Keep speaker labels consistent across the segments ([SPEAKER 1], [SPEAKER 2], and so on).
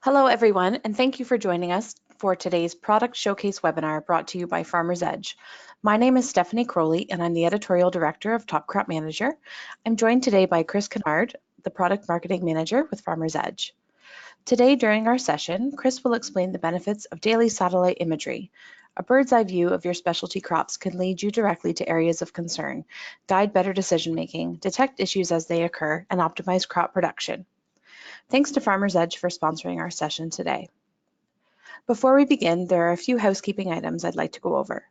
[SPEAKER 1] Hello, everyone, and thank you for joining us for today's Product Showcase webinar brought to you by Farmers Edge. My name is Stephanie Crowley, and I'm the Editorial Director of Top Crop Manager. I'm joined today by Chris Kennard, the Product Marketing Manager with Farmers Edge. Today, during our session, Chris will explain the benefits of Daily Satellite Imagery. A bird's eye view of your specialty crops can lead you directly to areas of concern, guide better decision-making, detect issues as they occur, and optimize crop production. Thanks to Farmers Edge for sponsoring our session today. Before we begin, there are a few housekeeping items I'd like to go over.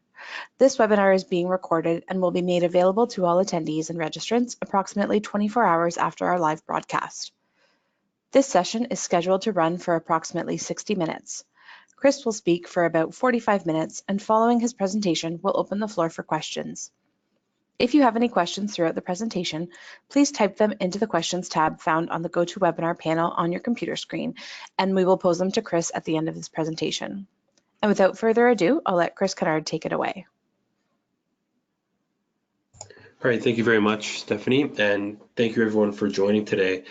[SPEAKER 1] This webinar is being recorded and will be made available to all attendees and registrants approximately 24 hours after our live broadcast. This session is scheduled to run for approximately 60 minutes. Chris will speak for about 45 minutes, and following his presentation, we'll open the floor for questions. If you have any questions throughout the presentation, please type them into the questions tab found on the GoToWebinar panel on your computer screen, and we will pose them to Chris at the end of this presentation. And without further ado, I'll let Chris Kennard take it away.
[SPEAKER 2] All right, thank you very much, Stephanie, and thank you everyone for joining today.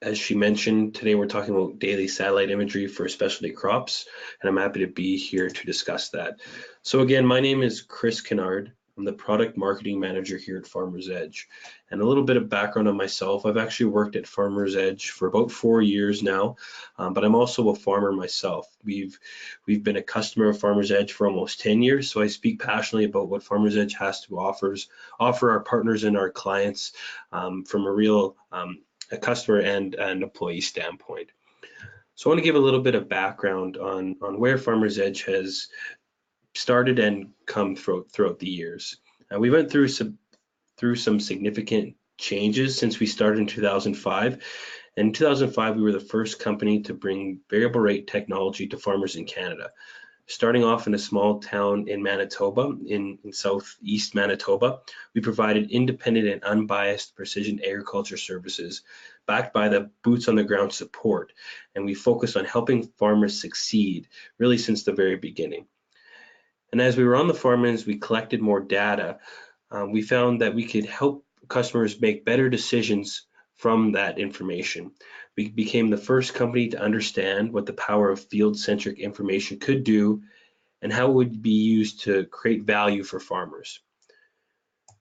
[SPEAKER 2] As she mentioned, today we're talking about daily satellite imagery for specialty crops, and I'm happy to be here to discuss that. So again, my name is Chris Kennard. I'm the Product Marketing Manager here at Farmers Edge. And a little bit of background on myself, I've actually worked at Farmers Edge for about 4 years now, but I'm also a farmer myself. We've been a customer of Farmers Edge for almost 10 years, so I speak passionately about what Farmers Edge has to offer our partners and our clients from a real a customer and an employee standpoint. So I want to give a little bit of background on where Farmers Edge has started and come throughout the years. We went through some significant changes since we started in 2005. In 2005, we were the first company to bring variable rate technology to farmers in Canada. Starting off in a small town in Manitoba, in southeast Manitoba, we provided independent and unbiased precision agriculture services backed by the boots on the ground support. And we focused on helping farmers succeed really since the very beginning. And as we were on the farm and as we collected more data, we found that we could help customers make better decisions from that information. We became the first company to understand what the power of field-centric information could do and how it would be used to create value for farmers.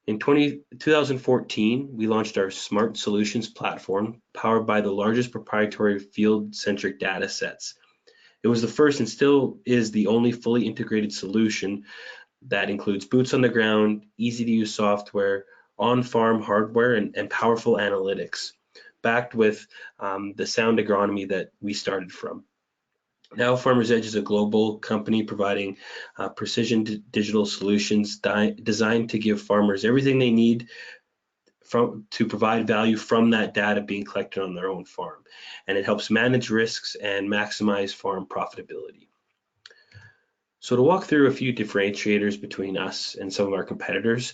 [SPEAKER 2] In 2014, we launched our Smart Solutions platform, powered by the largest proprietary field-centric data sets. It was the first and still is the only fully integrated solution that includes boots on the ground, easy to use software, on-farm hardware, and powerful analytics, backed with the sound agronomy that we started from. Now Farmers Edge is a global company providing precision digital solutions designed to give farmers everything they need to provide value from that data being collected on their own farm. And it helps manage risks and maximize farm profitability. So to walk through a few differentiators between us and some of our competitors,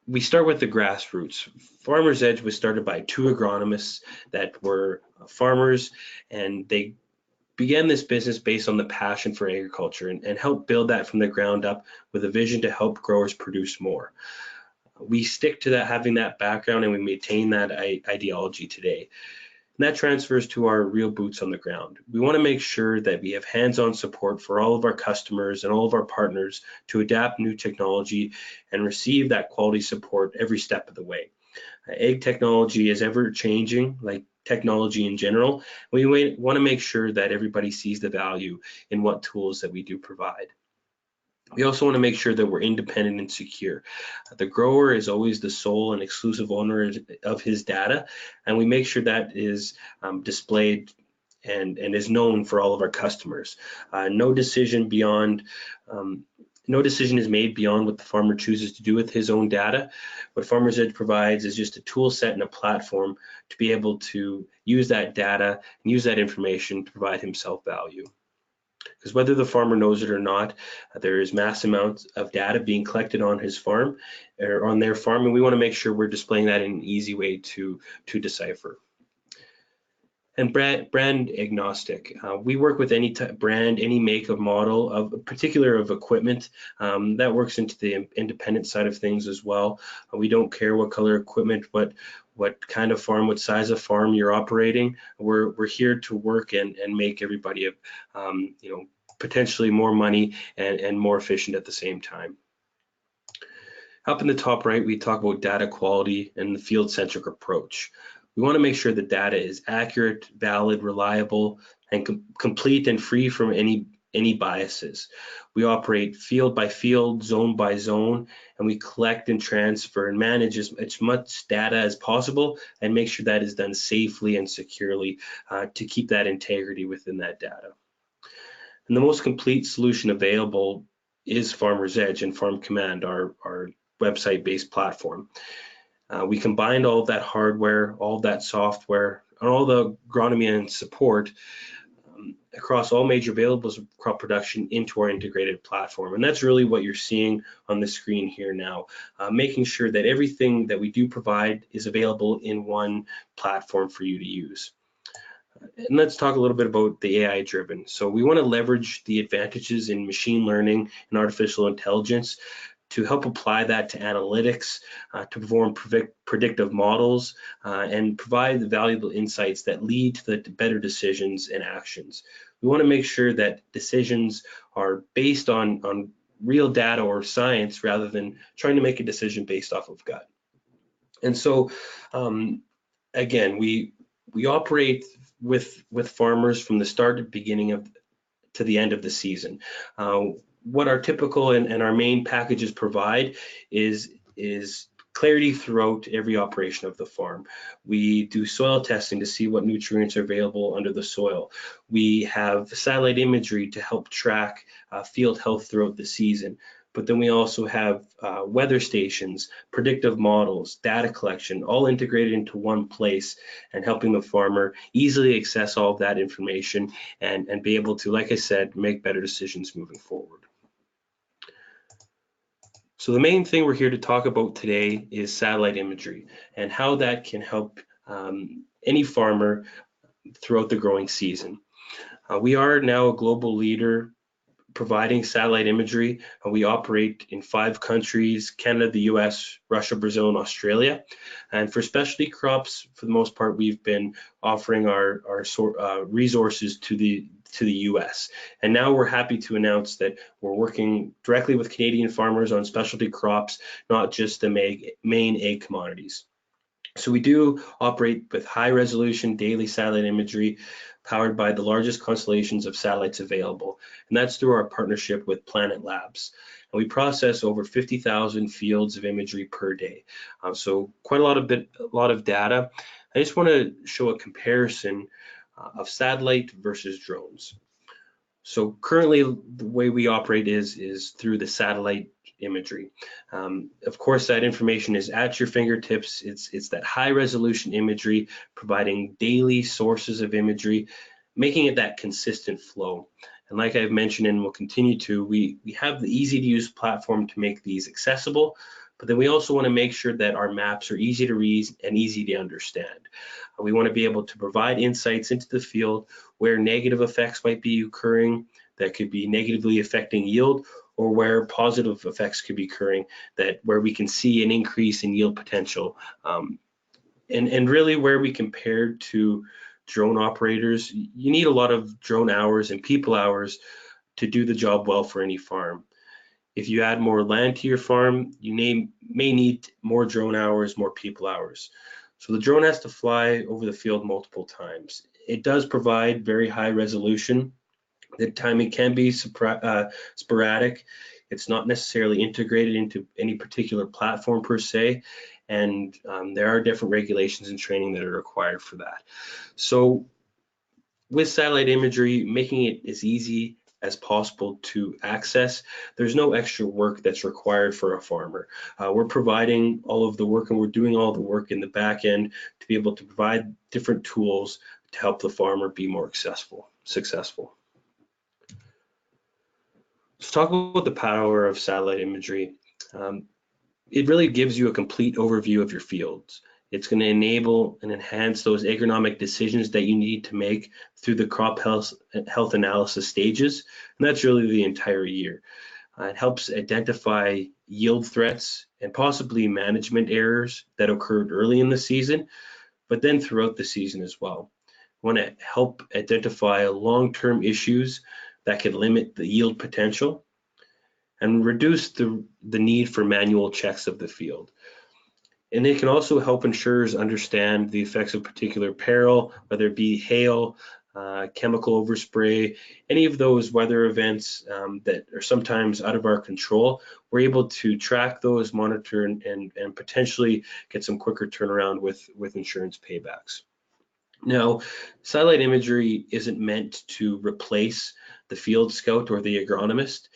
[SPEAKER 2] we start with the grassroots. Farmers Edge was started by 2 agronomists that were farmers, and they began this business based on the passion for agriculture and helped build that from the ground up with a vision to help growers produce more. We stick to that, having that background, and we maintain that ideology today. And that transfers to our real boots on the ground. We want to make sure that we have hands-on support for all of our customers and all of our partners to adapt new technology and receive that quality support every step of the way. Ag technology is ever changing, like technology in general. We want to make sure that everybody sees the value in what tools that we do provide. We also want to make sure that we're independent and secure. The grower is always the sole and exclusive owner of his data, and we make sure that is displayed and is known for all of our customers. No decision is made beyond what the farmer chooses to do with his own data. What Farmers Edge provides is just a tool set and a platform to be able to use that data and use that information to provide himself value. Because whether the farmer knows it or not, there is mass amounts of data being collected on his farm or on their farm, and we want to make sure we're displaying that in an easy way to decipher. And brand agnostic. We work with any type brand, any make of model of particular of equipment. That works into the independent side of things as well. We don't care what color equipment, what what kind of farm, what size of farm you're operating. We're here to work and make everybody, potentially more money and more efficient at the same time. Up in the top right, we talk about data quality and the field-centric approach. We want to make sure the data is accurate, valid, reliable, and complete and free from any biases. We operate field by field, zone by zone, and we collect and transfer and manage as much data as possible and make sure that is done safely and securely to keep that integrity within that data. And the most complete solution available is Farmer's Edge and FarmCommand, our website-based platform. We combined all of that hardware, all of that software, and all the agronomy and support across all major variables of crop production into our integrated platform. And that's really what you're seeing on the screen here now, making sure that everything that we do provide is available in one platform for you to use. And let's talk a little bit about the AI driven. So we want to leverage the advantages in machine learning and artificial intelligence to help apply that to analytics, to perform predictive models, and provide the valuable insights that lead to the better decisions and actions. We want to make sure that decisions are based on real data or science rather than trying to make a decision based off of gut. And so, again, we operate with farmers from the start to beginning to the end of the season. What our typical and our main packages provide is clarity throughout every operation of the farm. We do soil testing to see what nutrients are available under the soil. We have satellite imagery to help track field health throughout the season. But then we also have weather stations, predictive models, data collection, all integrated into one place and helping the farmer easily access all of that information and be able to, like I said, make better decisions moving forward. So the main thing we're here to talk about today is satellite imagery and how that can help any farmer throughout the growing season. We are now a global leader providing satellite imagery. We operate in 5 countries: Canada, the US, Russia, Brazil, and Australia. And for specialty crops, for the most part, we've been offering our resources to the US. And now we're happy to announce that we're working directly with Canadian farmers on specialty crops, not just the main ag commodities. So we do operate with high resolution daily satellite imagery powered by the largest constellations of satellites available. And that's through our partnership with Planet Labs. And we process over 50,000 fields of imagery per day. So quite a lot of data. I just want to show a comparison of satellite versus drones. So currently the way we operate is through the satellite imagery. Of course, that information is at your fingertips. It's that high resolution imagery, providing daily sources of imagery, making it that consistent flow. And like I've mentioned and will continue to, we have the easy to use platform to make these accessible, but then we also want to make sure that our maps are easy to read and easy to understand. We want to be able to provide insights into the field where negative effects might be occurring that could be negatively affecting yield, or where positive effects could be occurring where we can see an increase in yield potential. And really where we compared to drone operators, you need a lot of drone hours and people hours to do the job well for any farm. If you add more land to your farm, you may need more drone hours, more people hours. So the drone has to fly over the field multiple times. It does provide very high resolution. The timing can be sporadic. It's not necessarily integrated into any particular platform per se, and there are different regulations and training that are required for that. So with satellite imagery, making it as easy as possible to access, there's no extra work that's required for a farmer. We're providing all of the work and we're doing all the work in the back end to be able to provide different tools to help the farmer be more successful. Let's talk about the power of satellite imagery. It really gives you a complete overview of your fields. It's going to enable and enhance those agronomic decisions that you need to make through the crop health analysis stages, and that's really the entire year. It helps identify yield threats and possibly management errors that occurred early in the season, but then throughout the season as well. We want to help identify long-term issues that could limit the yield potential and reduce the need for manual checks of the field. And it can also help insurers understand the effects of particular peril, whether it be hail, chemical overspray, any of those weather events that are sometimes out of our control. We're able to track those, monitor, and potentially get some quicker turnaround with insurance paybacks. Now, satellite imagery isn't meant to replace the field scout or the agronomist.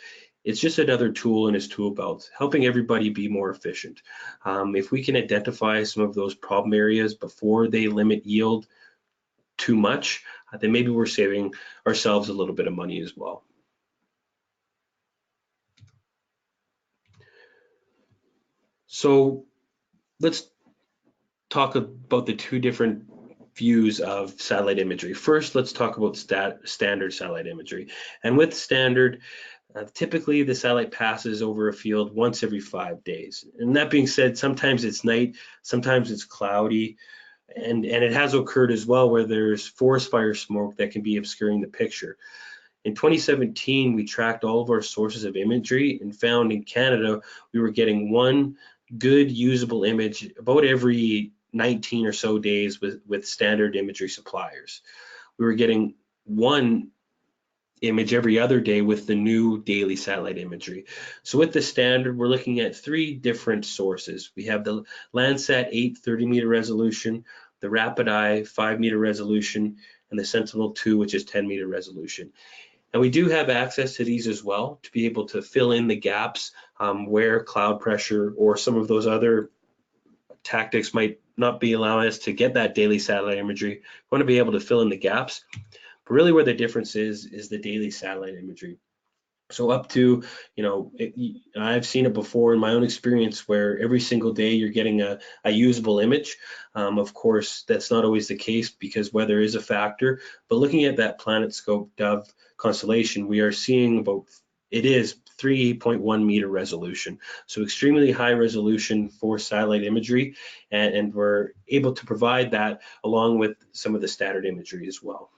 [SPEAKER 2] It's just another tool in his tool belt, helping everybody be more efficient. If we can identify some of those problem areas before they limit yield too much, then maybe we're saving ourselves a little bit of money as well. So let's talk about the two different views of satellite imagery. First, let's talk about standard satellite imagery. And with standard, typically the satellite passes over a field once every 5 days. And that being said, sometimes it's night, sometimes it's cloudy, and it has occurred as well where there's forest fire smoke that can be obscuring the picture. In 2017, we tracked all of our sources of imagery and found in Canada we were getting one good usable image about every 19 or so days with standard imagery suppliers. We were getting one image every other day with the new daily satellite imagery. So with the standard, we're looking at 3 different sources. We have the Landsat 8 30-meter resolution, the Rapid Eye 5-meter resolution, and the Sentinel-2, which is 10-meter resolution. And we do have access to these as well to be able to fill in the gaps where cloud pressure or some of those other tactics might not be allowing us to get that daily satellite imagery. We want to be able to fill in the gaps. But really where the difference is the daily satellite imagery. So up to, I've seen it before in my own experience where every single day you're getting a usable image. Of course, that's not always the case because weather is a factor, but looking at that PlanetScope Dove constellation, we are seeing it is 3.1 meter resolution. So extremely high resolution for satellite imagery, and we're able to provide that along with some of the standard imagery as well.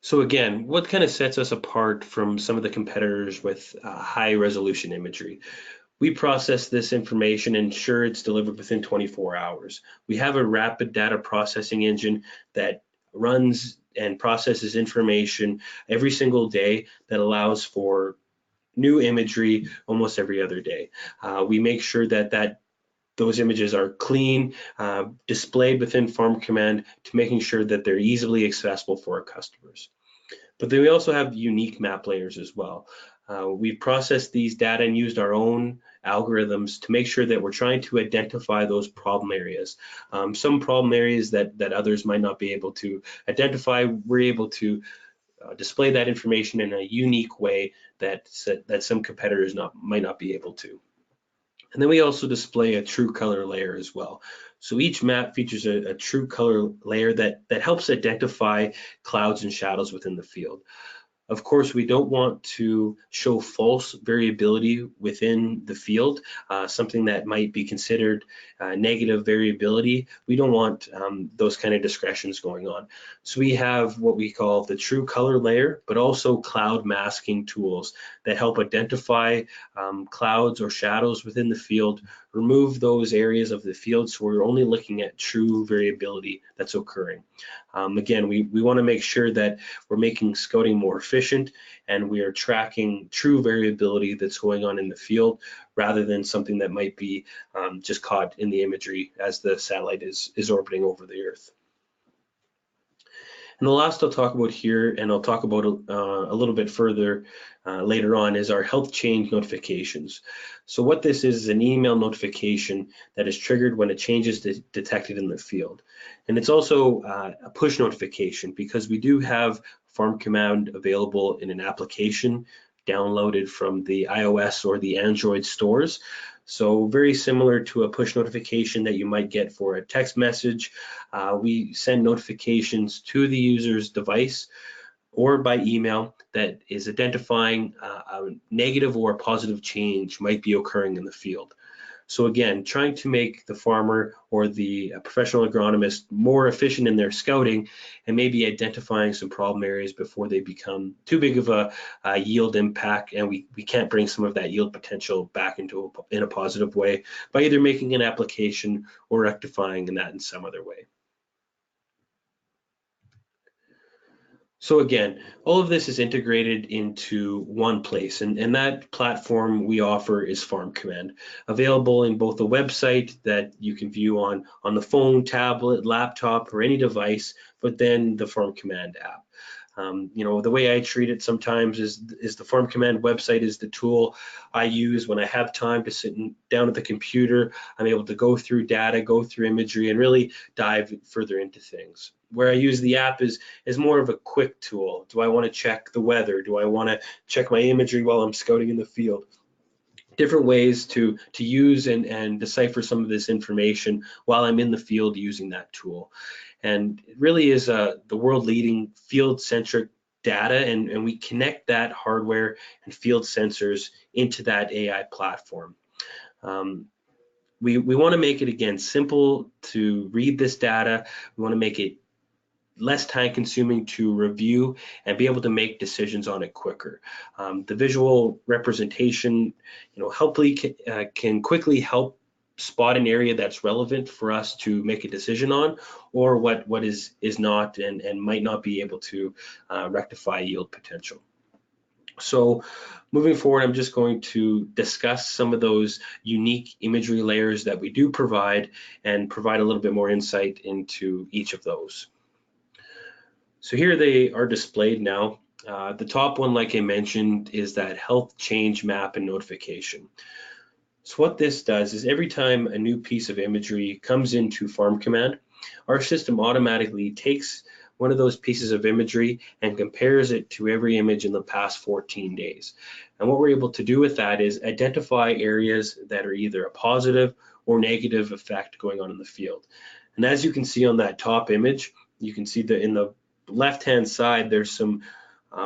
[SPEAKER 2] So again, what kind of sets us apart from some of the competitors with high resolution imagery? We process this information and ensure it's delivered within 24 hours. We have a rapid data processing engine that runs and processes information every single day that allows for new imagery almost every other day. We make sure that those images are clean, displayed within FarmCommand to making sure that they're easily accessible for our customers. But then we also have unique map layers as well. We've processed these data and used our own algorithms to make sure that we're trying to identify those problem areas. Some problem areas that others might not be able to identify, we're able to display that information in a unique way that some competitors might not be able to. And then we also display a true color layer as well. So each map features a true color layer that helps identify clouds and shadows within the field. Of course, we don't want to show false variability within the field, something that might be considered negative variability. We don't want those kind of discretions going on. So we have what we call the true color layer, but also cloud masking tools that help identify clouds or shadows within the field, remove those areas of the field so we're only looking at true variability that's occurring. Again, we want to make sure that we're making scouting more efficient and we are tracking true variability that's going on in the field rather than something that might be just caught in the imagery as the satellite is orbiting over the Earth. And the last I'll talk about here, and I'll talk about a little bit further later on, is our health change notifications. So what this is an email notification that is triggered when a change is detected in the field. And it's also a push notification because we do have FarmCommand available in an application downloaded from the iOS or the Android stores. So very similar to a push notification that you might get for a text message, we send notifications to the user's device or by email that is identifying a negative or a positive change might be occurring in the field. So again, trying to make the farmer or the professional agronomist more efficient in their scouting and maybe identifying some problem areas before they become too big of a yield impact, and we can't bring some of that yield potential back in a positive way by either making an application or rectifying that in some other way. So again, all of this is integrated into one place, and that platform we offer is FarmCommand, available in both a website that you can view on the phone, tablet, laptop, or any device, but then the FarmCommand app. The way I treat it sometimes is the FarmCommand website is the tool I use when I have time to sit down at the computer. I'm able to go through data, go through imagery, and really dive further into things. Where I use the app is more of a quick tool. Do I want to check the weather? Do I want to check my imagery while I'm scouting in the field? Different ways to use and decipher some of this information while I'm in the field using that tool. And it really is the world leading field centric data, and we connect that hardware and field sensors into that AI platform. We want to make it, again, simple to read this data. We want to make it less time consuming to review and be able to make decisions on it quicker. The visual representation, hopefully can quickly help spot an area that's relevant for us to make a decision on, or what is not and might not be able to rectify yield potential. So moving forward, I'm just going to discuss some of those unique imagery layers that we do provide and provide a little bit more insight into each of those. So here they are displayed now. The top one, like I mentioned, is that health change map and notification. So what this does is every time a new piece of imagery comes into FarmCommand, our system automatically takes one of those pieces of imagery and compares it to every image in the past 14 days. And what we're able to do with that is identify areas that are either a positive or negative effect going on in the field. And as you can see on that top image, you can see that in the left-hand side, there's some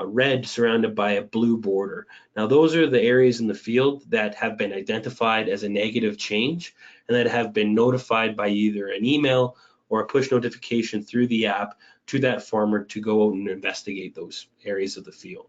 [SPEAKER 2] red surrounded by a blue border. Now, those are the areas in the field that have been identified as a negative change and that have been notified by either an email or a push notification through the app to that farmer to go out and investigate those areas of the field.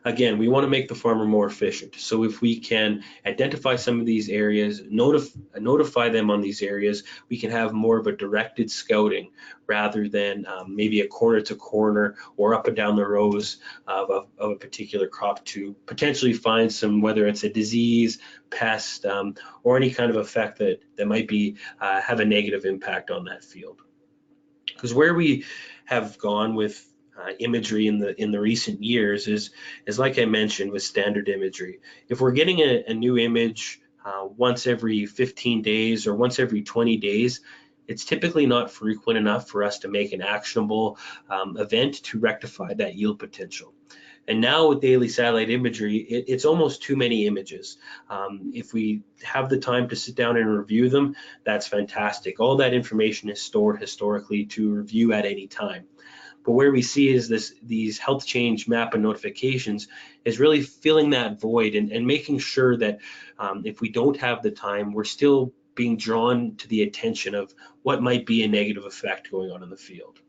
[SPEAKER 2] Again, we want to make the farmer more efficient. So if we can identify some of these areas, notify them on these areas, we can have more of a directed scouting rather than maybe a corner to corner or up and down the rows of a particular crop to potentially find some, whether it's a disease, pest, or any kind of effect that might be have a negative impact on that field. Because where we have gone with imagery in the recent years is like I mentioned with standard imagery. If we're getting a new image once every 15 days or once every 20 days, it's typically not frequent enough for us to make an actionable event to rectify that yield potential. And now with daily satellite imagery, it's almost too many images. If we have the time to sit down and review them, that's fantastic. All that information is stored historically to review at any time. But where we see is these health change map and notifications is really filling that void and making sure that if we don't have the time, we're still being drawn to the attention of what might be a negative effect going on in the field.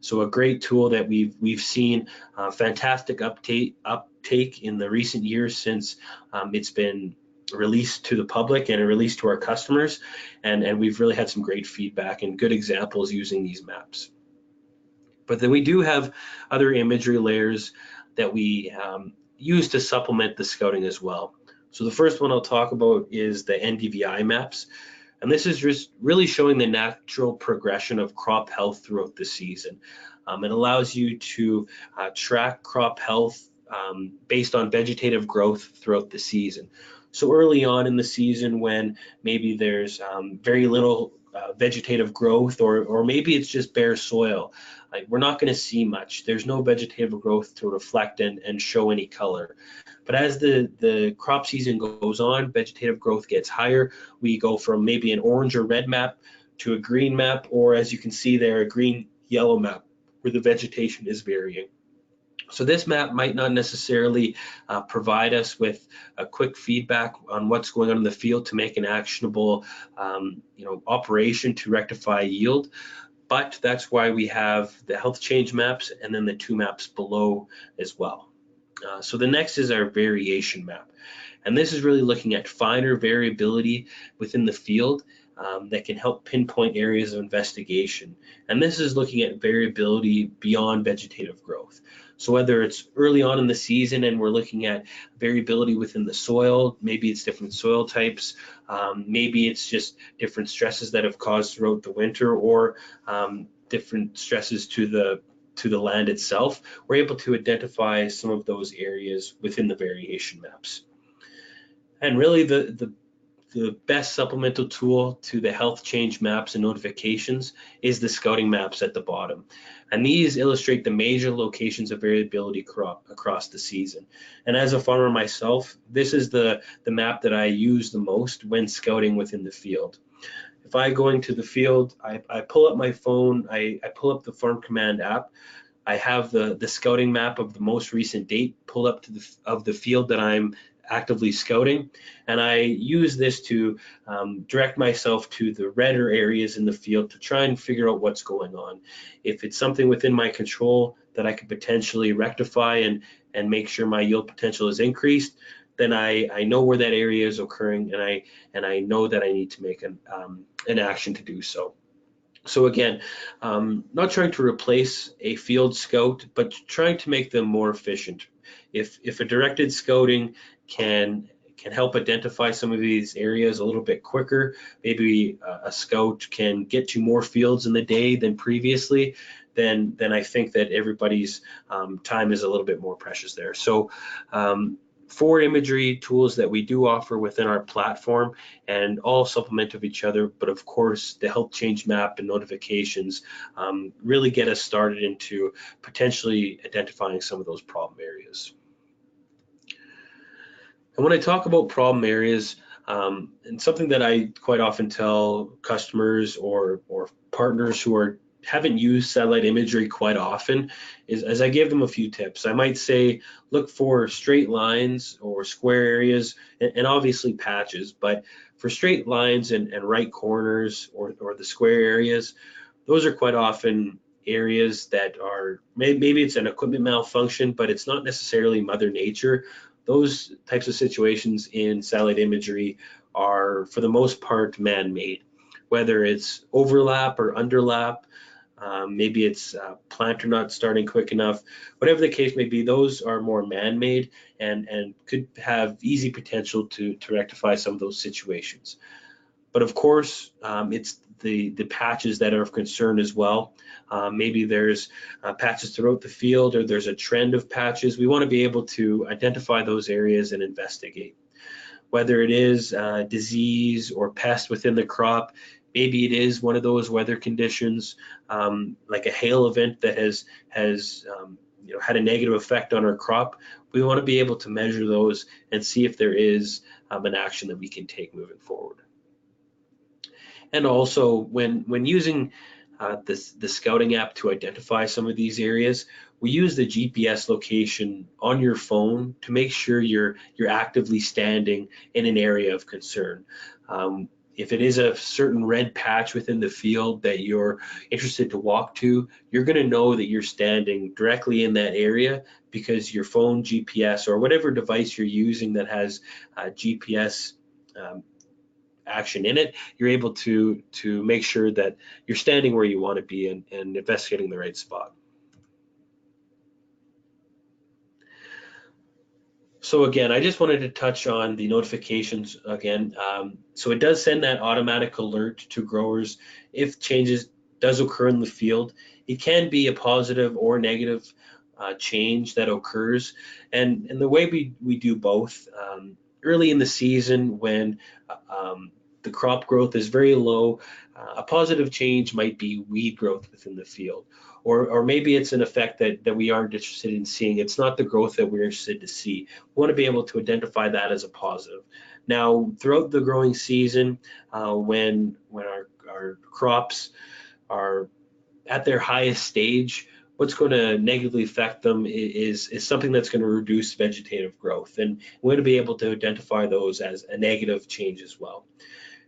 [SPEAKER 2] So a great tool that we've seen fantastic uptake in the recent years since it's been released to the public and released to our customers, and we've really had some great feedback and good examples using these maps. But then we do have other imagery layers that we use to supplement the scouting as well. So the first one I'll talk about is the NDVI maps. And this is just really showing the natural progression of crop health throughout the season. It allows you to track crop health based on vegetative growth throughout the season. So early on in the season when maybe there's very little vegetative growth, or maybe it's just bare soil. Like, we're not going to see much. There's no vegetative growth to reflect and show any color. But as the crop season goes on, vegetative growth gets higher. We go from maybe an orange or red map to a green map, or as you can see there, a green-yellow map where the vegetation is varying. So this map might not necessarily provide us with a quick feedback on what's going on in the field to make an actionable operation to rectify yield, but that's why we have the health change maps and then the two maps below as well. So the next is our variation map. And this is really looking at finer variability within the field that can help pinpoint areas of investigation. And this is looking at variability beyond vegetative growth. So whether it's early on in the season and we're looking at variability within the soil, maybe it's different soil types, maybe it's just different stresses that have caused throughout the winter, or different stresses to the land itself, we're able to identify some of those areas within the variation maps. And really the best supplemental tool to the health change maps and notifications is the scouting maps at the bottom. And these illustrate the major locations of variability across the season. And as a farmer myself, this is the map that I use the most when scouting within the field. If I go into the field, I pull up my phone, I pull up the FarmCommand app, I have the scouting map of the most recent date pulled up of the field that I'm actively scouting, and I use this to direct myself to the redder areas in the field to try and figure out what's going on. If it's something within my control that I could potentially rectify and make sure my yield potential is increased, then I know where that area is occurring, and I know that I need to make an action to do so. So again, not trying to replace a field scout, but trying to make them more efficient. If a directed scouting can help identify some of these areas a little bit quicker, maybe a scout can get to more fields in the day than previously, then I think that everybody's time is a little bit more precious there. So 4 imagery tools that we do offer within our platform, and all supplement of each other, but of course the health change map and notifications really get us started into potentially identifying some of those problem areas. And when I talk about problem areas, and something that I quite often tell customers or partners who haven't used satellite imagery quite often, is as I give them a few tips. I might say, look for straight lines or square areas, and obviously patches, but for straight lines and right corners or the square areas, those are quite often areas that are, maybe it's an equipment malfunction, but it's not necessarily Mother Nature. Those types of situations in satellite imagery are, for the most part, man-made. Whether it's overlap or underlap, maybe it's planter not starting quick enough, whatever the case may be, those are more man-made and could have easy potential to rectify some of those situations. But of course, it's the patches that are of concern as well. Maybe there's patches throughout the field, or there's a trend of patches. We want to be able to identify those areas and investigate. Whether it is disease or pest within the crop, maybe it is one of those weather conditions, like a hail event that has had a negative effect on our crop. We want to be able to measure those and see if there is an action that we can take moving forward. And also, when using the scouting app to identify some of these areas, we use the GPS location on your phone to make sure you're actively standing in an area of concern. If it is a certain red patch within the field that you're interested to walk to, you're going to know that you're standing directly in that area because your phone GPS or whatever device you're using that has GPS action in it, you're able to make sure that you're standing where you want to be and investigating the right spot. So again, I just wanted to touch on the notifications again. So it does send that automatic alert to growers if changes does occur in the field. It can be a positive or negative change that occurs, and the way we do both, early in the season when the crop growth is very low. A positive change might be weed growth within the field, or maybe it's an effect that we aren't interested in seeing. It's not the growth that we're interested to see. We want to be able to identify that as a positive. Now, throughout the growing season, when our crops are at their highest stage, what's going to negatively affect them is something that's going to reduce vegetative growth. And we're going to be able to identify those as a negative change as well.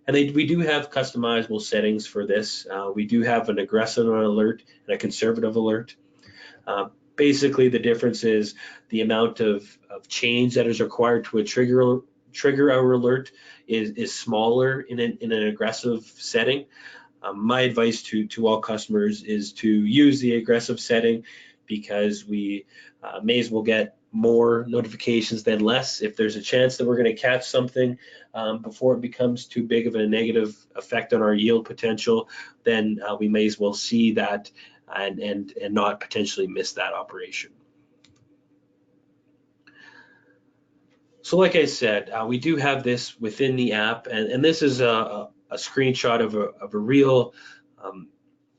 [SPEAKER 2] And we do have customizable settings for this. We do have an aggressive alert and a conservative alert. Basically, the difference is the amount of change that is required to trigger our alert is smaller in an aggressive setting. My advice to all customers is to use the aggressive setting, because we may as well get more notifications than less. If there's a chance that we're going to catch something before it becomes too big of a negative effect on our yield potential, then we may as well see that and not potentially miss that operation. So like I said, we do have this within the app, and this is a screenshot of a real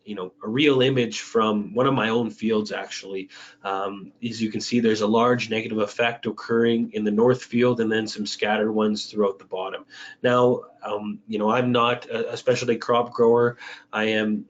[SPEAKER 2] a real image from one of my own fields, actually. As you can see, there's a large negative effect occurring in the north field, and then some scattered ones throughout the bottom. Now, I'm not a specialty crop grower.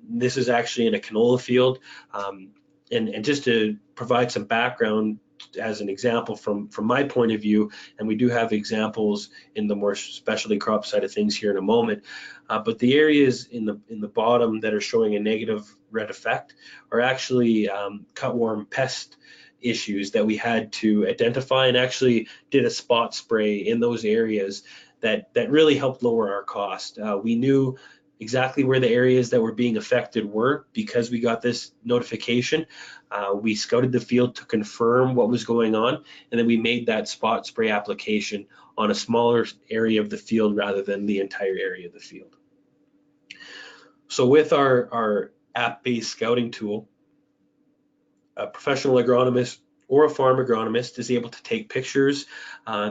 [SPEAKER 2] This is actually in a canola field. And just to provide some background, as an example from my point of view, and we do have examples in the more specialty crop side of things here in a moment, but the areas in the bottom that are showing a negative red effect are actually cutworm pest issues that we had to identify, and actually did a spot spray in those areas that really helped lower our cost. We knew exactly where the areas that were being affected were because we got this notification. We scouted the field to confirm what was going on, and then we made that spot spray application on a smaller area of the field rather than the entire area of the field. So with our app-based scouting tool, a professional agronomist or a farm agronomist is able to take pictures.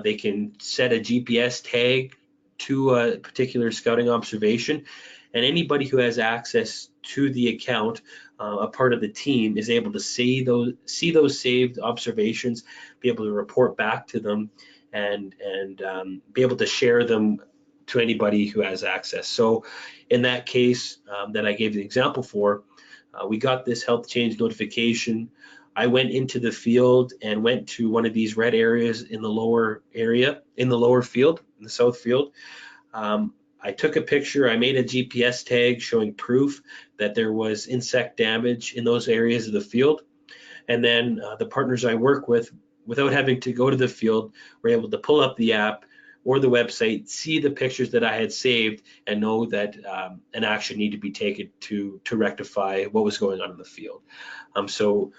[SPEAKER 2] They can set a GPS tag to a particular scouting observation, and anybody who has access to the account, a part of the team, is able to see those saved observations, be able to report back to them, and be able to share them to anybody who has access. So in that case that I gave the example for, we got this health change notification. I went into the field and went to one of these red areas in the lower field, in the south field. I took a picture. I made a GPS tag showing proof that there was insect damage in those areas of the field. And then the partners I work with, without having to go to the field, were able to pull up the app or the website, see the pictures that I had saved, and know that an action needed to be taken to rectify what was going on in the field. So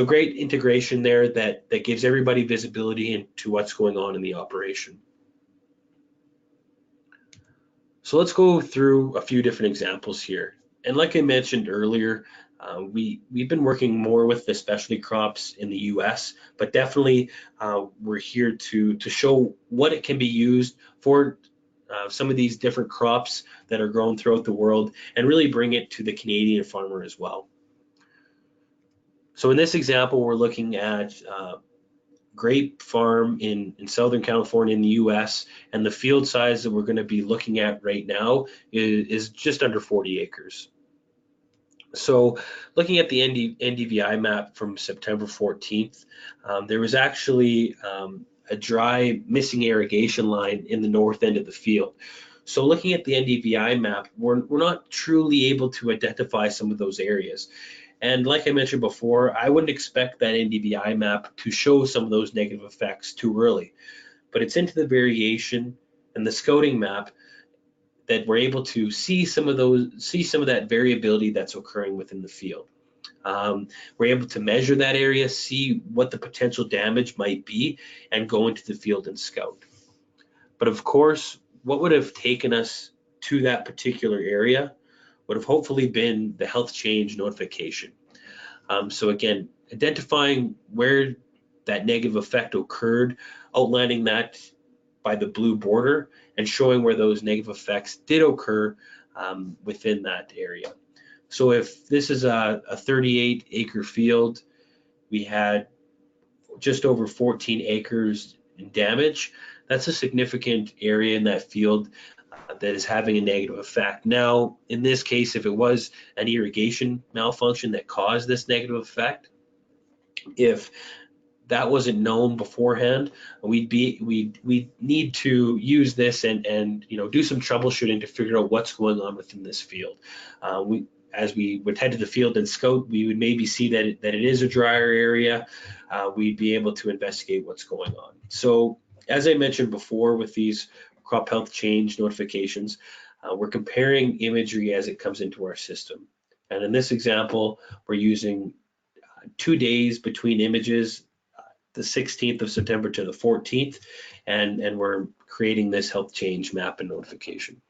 [SPEAKER 2] great integration there that gives everybody visibility into what's going on in the operation. So let's go through a few different examples here. And like I mentioned earlier, we've been working more with the specialty crops in the US, but definitely we're here to show what it can be used for some of these different crops that are grown throughout the world, and really bring it to the Canadian farmer as well. So in this example, we're looking at grape farm in Southern California in the US, and the field size that we're going to be looking at right now is just under 40 acres. So looking at the NDVI map from September 14th, there was actually a dry missing irrigation line in the north end of the field. So looking at the NDVI map, we're not truly able to identify some of those areas. And like I mentioned before, I wouldn't expect that NDVI map to show some of those negative effects too early. But it's into the variation and the scouting map that we're able to see some of that variability that's occurring within the field. We're able to measure that area, see what the potential damage might be, and go into the field and scout. But of course, what would have taken us to that particular area would have hopefully been the health change notification. So again, identifying where that negative effect occurred, outlining that by the blue border and showing where those negative effects did occur within that area. So if this is a 38-acre field, we had just over 14 acres in damage. That's a significant area in that field that is having a negative effect. Now, in this case, if it was an irrigation malfunction that caused this negative effect, if that wasn't known beforehand, we'd need to use this and do some troubleshooting to figure out what's going on within this field. As we would head to the field and scout, we would maybe see that it is a drier area. We'd be able to investigate what's going on. So as I mentioned before, with these crop health change notifications, we're comparing imagery as it comes into our system. And in this example, we're using 2 days between images, the 16th of September to the 14th, and we're creating this health change map and notification.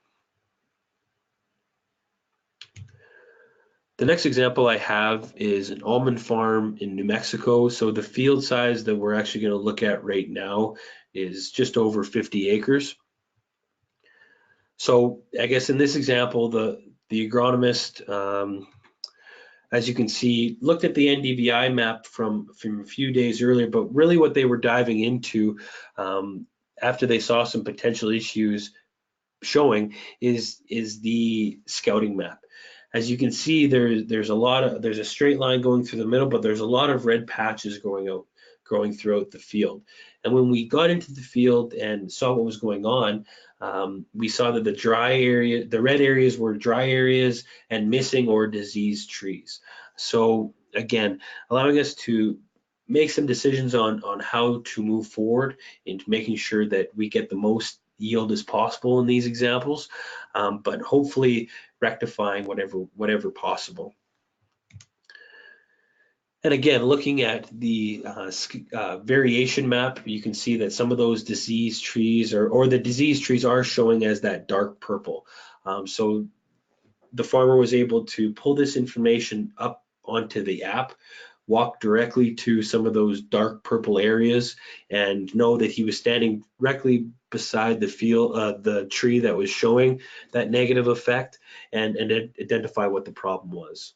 [SPEAKER 2] The next example I have is an almond farm in New Mexico. So the field size that we're actually going to look at right now is just over 50 acres. So I guess in this example, the agronomist, as you can see, looked at the NDVI map from a few days earlier, but really what they were diving into after they saw some potential issues showing is the scouting map. As you can see, there's a straight line going through the middle, but there's a lot of red patches growing throughout the field. And when we got into the field and saw what was going on, we saw that the red areas were dry areas and missing or diseased trees. So again, allowing us to make some decisions on how to move forward into making sure that we get the most yield as possible in these examples, but hopefully rectifying whatever possible. And again, looking at the variation map, you can see that some of those diseased trees or the diseased trees are showing as that dark purple. So the farmer was able to pull this information up onto the app, walk directly to some of those dark purple areas, and know that he was standing directly beside the tree that was showing that negative effect, and identify what the problem was.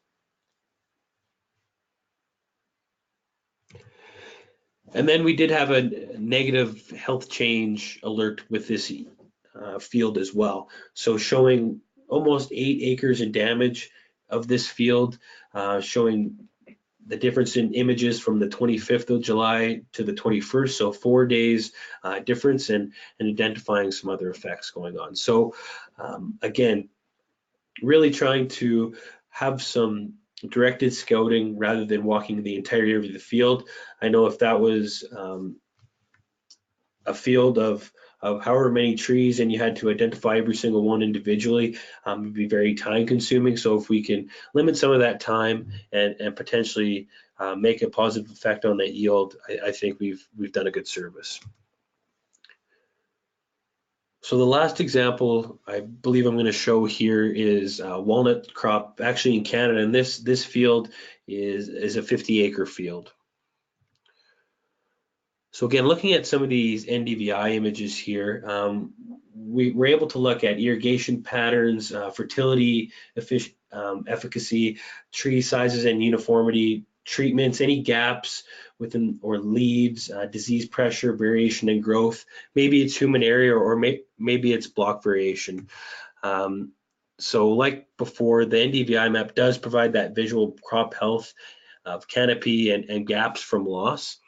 [SPEAKER 2] And then we did have a negative health change alert with this field as well. So showing almost 8 acres in damage of this field, showing the difference in images from the 25th of July to the 21st, so 4 days difference, and identifying some other effects going on. So again, really trying to have some directed scouting rather than walking the entire area of the field. I know if that was a field of however many trees and you had to identify every single one individually, it would be very time consuming. So if we can limit some of that time and potentially make a positive effect on that yield, I think we've done a good service. So the last example I believe I'm going to show here is walnut crop, actually in Canada, and this field is a 50-acre field. So again, looking at some of these NDVI images here, we were able to look at irrigation patterns, fertility, efficacy, tree sizes and uniformity, treatments, any gaps within or leaves, disease pressure, variation in growth. Maybe it's human area or maybe it's block variation. So like before, the NDVI map does provide that visual crop health of canopy and gaps from loss.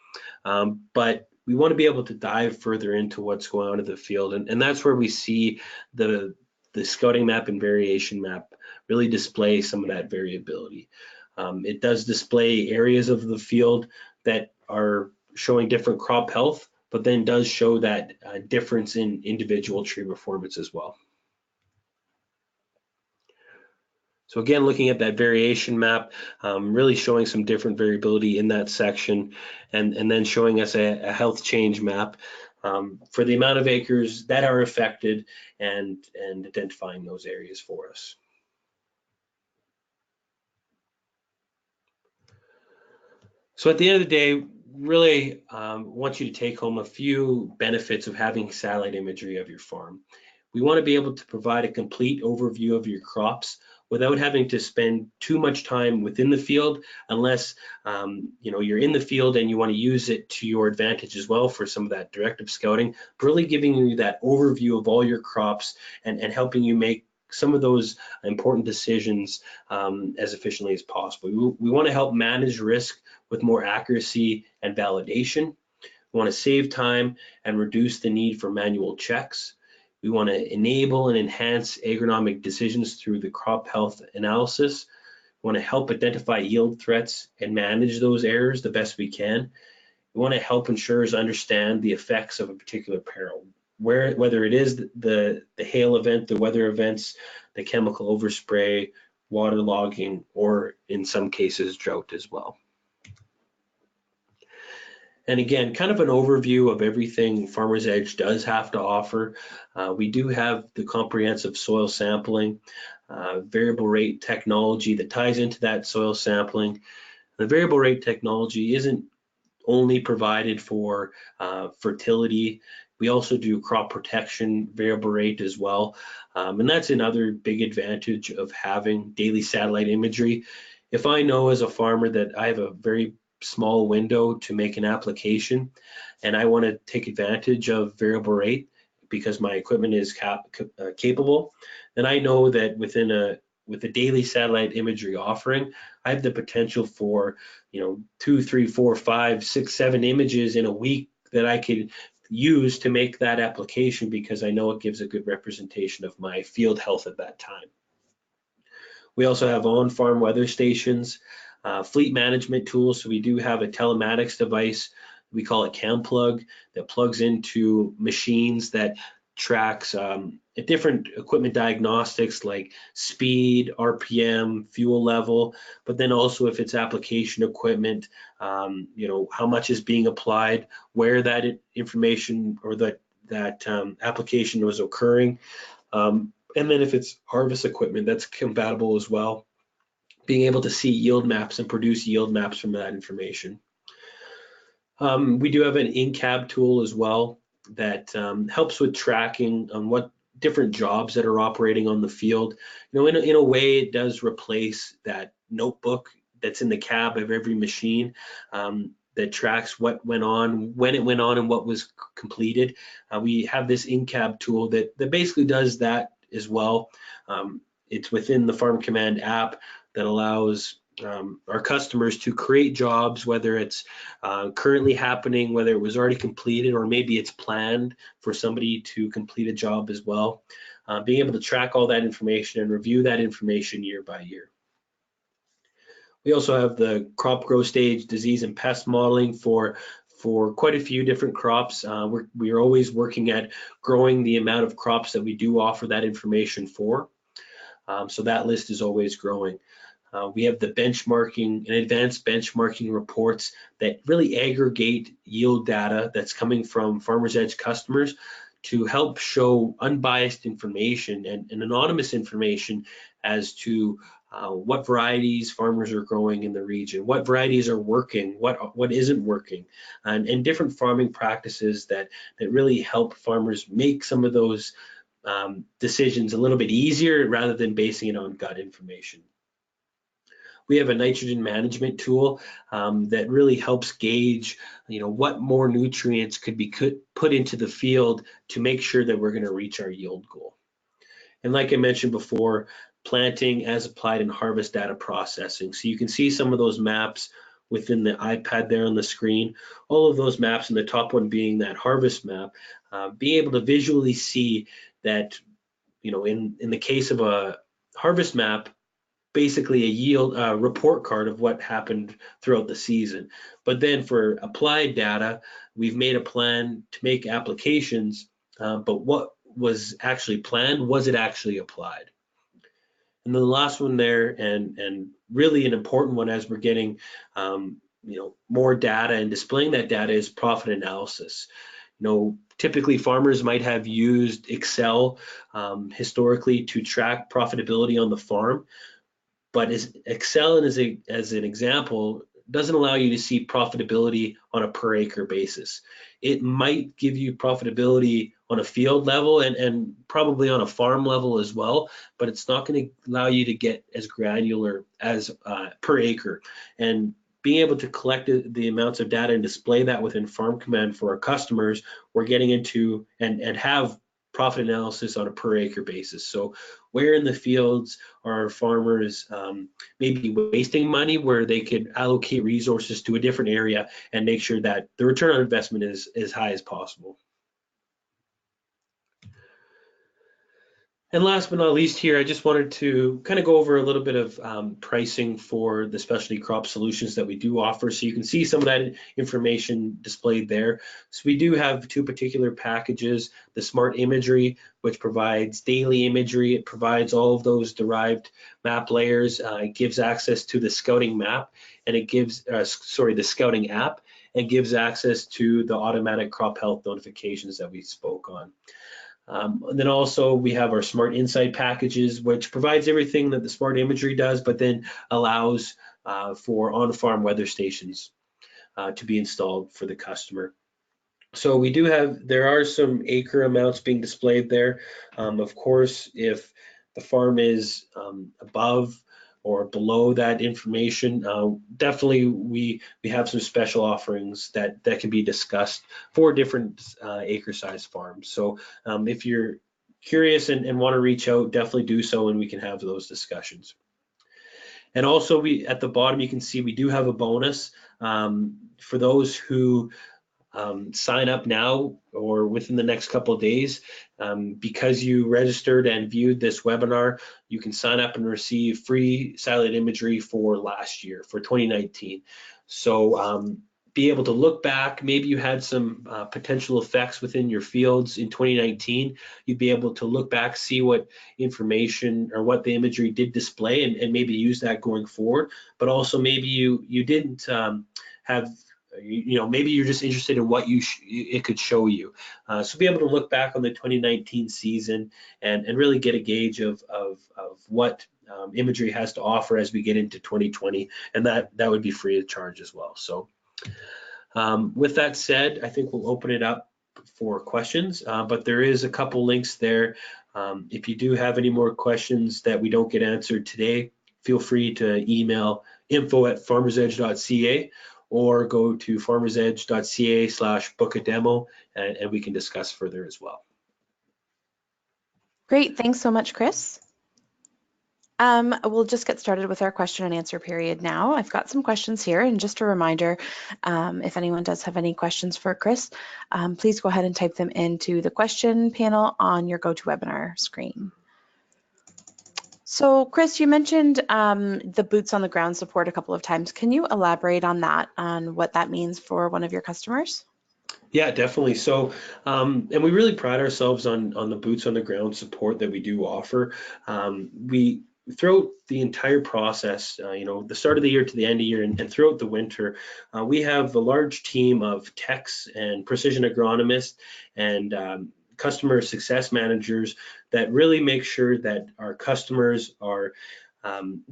[SPEAKER 2] But we want to be able to dive further into what's going on in the field. And that's where we see the scouting map and variation map really display some of that variability. It does display areas of the field that are showing different crop health, but then does show that difference in individual tree performance as well. So again, looking at that variation map, really showing some different variability in that section, and then showing us a health change map for the amount of acres that are affected and identifying those areas for us. So at the end of the day, really want you to take home a few benefits of having satellite imagery of your farm. We want to be able to provide a complete overview of your crops without having to spend too much time within the field, unless you're in the field and you want to use it to your advantage as well for some of that directive scouting, but really giving you that overview of all your crops and helping you make some of those important decisions as efficiently as possible. We want to help manage risk with more accuracy and validation. We want to save time and reduce the need for manual checks. We want to enable and enhance agronomic decisions through the crop health analysis. We want to help identify yield threats and manage those errors the best we can. We want to help insurers understand the effects of a particular peril, whether it is the hail event, the weather events, the chemical overspray, waterlogging, or in some cases drought as well. And again, kind of an overview of everything Farmer's Edge does have to offer. We do have the comprehensive soil sampling, variable rate technology that ties into that soil sampling. The variable rate technology isn't only provided for fertility. We also do crop protection variable rate as well. And that's another big advantage of having daily satellite imagery. If I know as a farmer that I have a very small window to make an application and I want to take advantage of variable rate because my equipment is capable, then I know that with the daily satellite imagery offering, I have the potential for 2, 3, 4, 5, 6, 7 images in a week that I could use to make that application because I know it gives a good representation of my field health at that time. We also have on-farm weather stations, fleet management tools. So we do have a telematics device, we call it CamPlug, that plugs into machines that tracks different equipment diagnostics like speed, RPM, fuel level, but then also if it's application equipment, how much is being applied, where that information or that application was occurring. And then if it's harvest equipment, that's compatible as well, being able to see yield maps and produce yield maps from that information. We do have an in-cab tool as well that helps with tracking on what different jobs that are operating on the field. In a way, it does replace that notebook that's in the cab of every machine that tracks what went on, when it went on, and what was completed. We have this in-cab tool that basically does that as well. It's within the FarmCommand app that allows our customers to create jobs, whether it's currently happening, whether it was already completed, or maybe it's planned for somebody to complete a job as well. Being able to track all that information and review that information year by year. We also have the crop growth stage, disease and pest modeling for quite a few different crops. We are always working at growing the amount of crops that we do offer that information for. So that list is always growing. We have the benchmarking and advanced benchmarking reports that really aggregate yield data that's coming from Farmers Edge customers to help show unbiased information and anonymous information as to what varieties farmers are growing in the region, what varieties are working, what isn't working, and different farming practices that really help farmers make some of those decisions a little bit easier rather than basing it on gut information. We have a nitrogen management tool that really helps gauge, what more nutrients could be put into the field to make sure that we're going to reach our yield goal. And like I mentioned before, planting as applied and harvest data processing. So you can see some of those maps within the iPad there on the screen. All of those maps, and the top one being that harvest map, being able to visually see that, in the case of a harvest map, basically a yield report card of what happened throughout the season. But then for applied data, we've made a plan to make applications, but what was actually planned, was it actually applied? And then the last one there, and really an important one as we're getting more data and displaying that data, is profit analysis. Typically farmers might have used Excel historically to track profitability on the farm. But as Excel as an example doesn't allow you to see profitability on a per acre basis. It might give you profitability on a field level and probably on a farm level as well, but it's not going to allow you to get as granular as per acre. And being able to collect the amounts of data and display that within FarmCommand for our customers, we're getting into and have profit analysis on a per acre basis. So where in the fields are farmers maybe wasting money, where they could allocate resources to a different area and make sure that the return on investment is as high as possible. And last but not least here, I just wanted to kind of go over a little bit of pricing for the specialty crop solutions that we do offer. So you can see some of that information displayed there. So we do have two particular packages: the Smart Imagery, which provides daily imagery. It provides all of those derived map layers. It gives access to the scouting map, and it gives, the scouting app, and gives access to the automatic crop health notifications that we spoke on. And then also we have our Smart Insight packages, which provides everything that the Smart Imagery does, but then allows for on-farm weather stations to be installed for the customer. So we do have, there are some acre amounts being displayed there. Of course, if the farm is above or below that information, definitely we have some special offerings that can be discussed for different acre size farms. So if you're curious and want to reach out, definitely do so, and we can have those discussions. And also, we at the bottom you can see we do have a bonus for those who sign up now or within the next couple of days. Because you registered and viewed this webinar, you can sign up and receive free satellite imagery for last year, for 2019. So be able to look back, maybe you had some potential effects within your fields in 2019, you'd be able to look back, see what information or what the imagery did display, and maybe use that going forward. But also maybe you didn't have, maybe you're just interested in what it could show you. So be able to look back on the 2019 season and really get a gauge of what imagery has to offer as we get into 2020, and that would be free of charge as well. So with that said, I think we'll open it up for questions, but there is a couple links there. If you do have any more questions that we don't get answered today, feel free to email info@farmersedge.ca or go to farmersedge.ca/book-a-demo, and we can discuss further as well.
[SPEAKER 1] Great, thanks so much, Chris. We'll just get started with our question and answer period now. I've got some questions here, and just a reminder, if anyone does have any questions for Chris, please go ahead and type them into the question panel on your GoToWebinar screen. So Chris, you mentioned the boots on the ground support a couple of times. Can you elaborate on that, on what that means for one of your customers?
[SPEAKER 2] Yeah, definitely. So, and we really pride ourselves on the boots on the ground support that we do offer. We throughout the entire process, the start of the year to the end of the year, and throughout the winter, we have a large team of techs and precision agronomists and customer success managers that really make sure that our customers are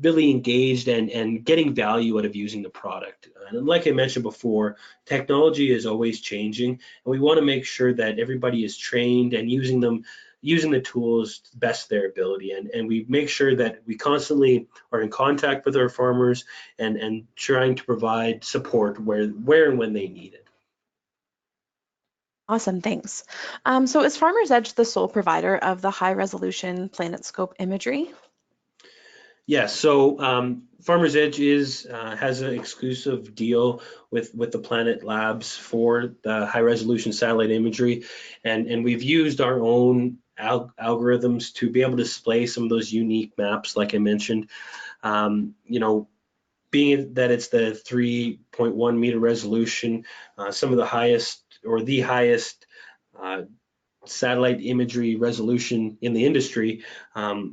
[SPEAKER 2] really engaged and getting value out of using the product. And like I mentioned before, technology is always changing, and we want to make sure that everybody is trained and using the tools to the best of their ability. And we make sure that we constantly are in contact with our farmers and trying to provide support where and when they need it.
[SPEAKER 1] Awesome, thanks. So is Farmers Edge the sole provider of the high resolution PlanetScope imagery?
[SPEAKER 2] Yes, so Farmers Edge has an exclusive deal with the Planet Labs for the high resolution satellite imagery, and we've used our own algorithms to be able to display some of those unique maps, like I mentioned. Being that it's the 3.1 meter resolution, some of the highest or the highest satellite imagery resolution in the industry,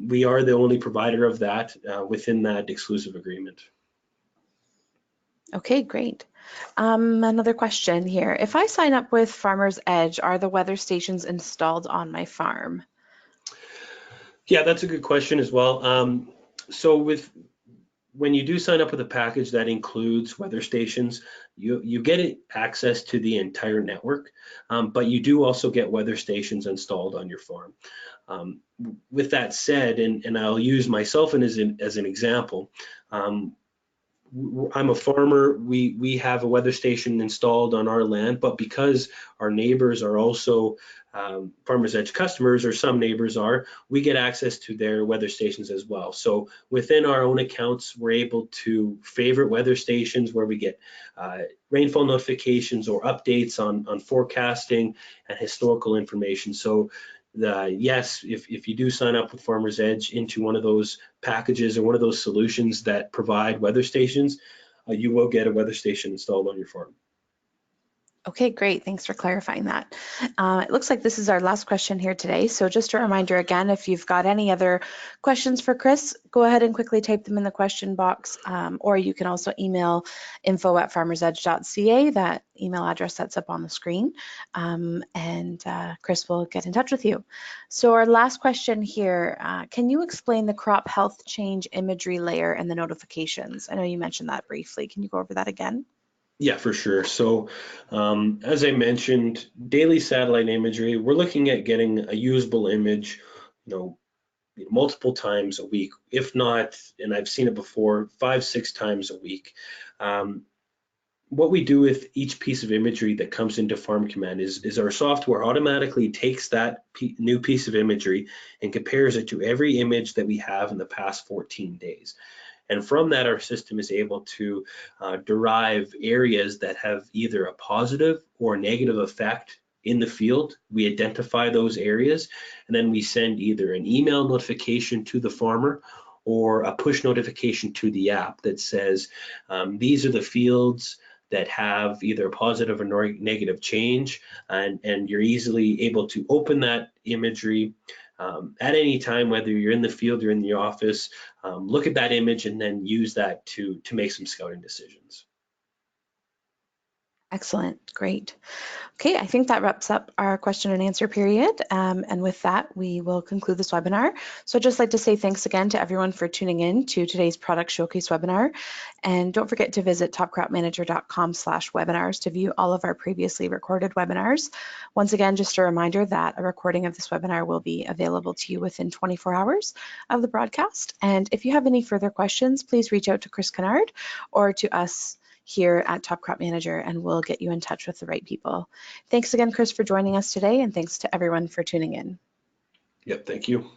[SPEAKER 2] we are the only provider of that within that exclusive agreement.
[SPEAKER 1] Okay, great. Another question here. If I sign up with Farmers Edge, are the weather stations installed on my farm?
[SPEAKER 2] Yeah, that's a good question as well. So with when you do sign up with a package that includes weather stations, you get access to the entire network, but you do also get weather stations installed on your farm. Um, with that said, and I'll use myself as an example, I'm a farmer. We have a weather station installed on our land, but because our neighbors are also Farmers Edge customers, or some neighbors are, we get access to their weather stations as well. So within our own accounts, we're able to favorite weather stations where we get rainfall notifications or updates on forecasting and historical information. So yes, if you do sign up with Farmers Edge into one of those packages or one of those solutions that provide weather stations, you will get a weather station installed on your farm.
[SPEAKER 1] Okay, great. Thanks for clarifying that. It looks like this is our last question here today. So just a reminder again, if you've got any other questions for Chris, go ahead and quickly type them in the question box, or you can also email info@farmersedge.ca, that email address that's up on the screen, and Chris will get in touch with you. So our last question here, can you explain the crop health change imagery layer and the notifications? I know you mentioned that briefly. Can you go over that again?
[SPEAKER 2] Yeah, for sure. So, as I mentioned, daily satellite imagery, we're looking at getting a usable image, you know, multiple times a week, if not, and I've seen it before, 5, 6 times a week. Um, what we do with each piece of imagery that comes into FarmCommand is our software automatically takes that new piece of imagery and compares it to every image that we have in the past 14 days. And from that, our system is able to derive areas that have either a positive or negative effect in the field. We identify those areas, and then we send either an email notification to the farmer or a push notification to the app that says, these are the fields that have either a positive or negative change, and you're easily able to open that imagery at any time, whether you're in the field or in the office, look at that image and then use that to make some scouting decisions.
[SPEAKER 1] Excellent, great. Okay, I think that wraps up our question and answer period. And with that, we will conclude this webinar. So I'd just like to say thanks again to everyone for tuning in to today's product showcase webinar. And don't forget to visit topcropmanager.com/webinars to view all of our previously recorded webinars. Once again, just a reminder that a recording of this webinar will be available to you within 24 hours of the broadcast. And if you have any further questions, please reach out to Chris Kennard or to us here at Top Crop Manager, and we'll get you in touch with the right people. Thanks again, Chris, for joining us today, and thanks to everyone for tuning in.
[SPEAKER 2] Yep, thank you.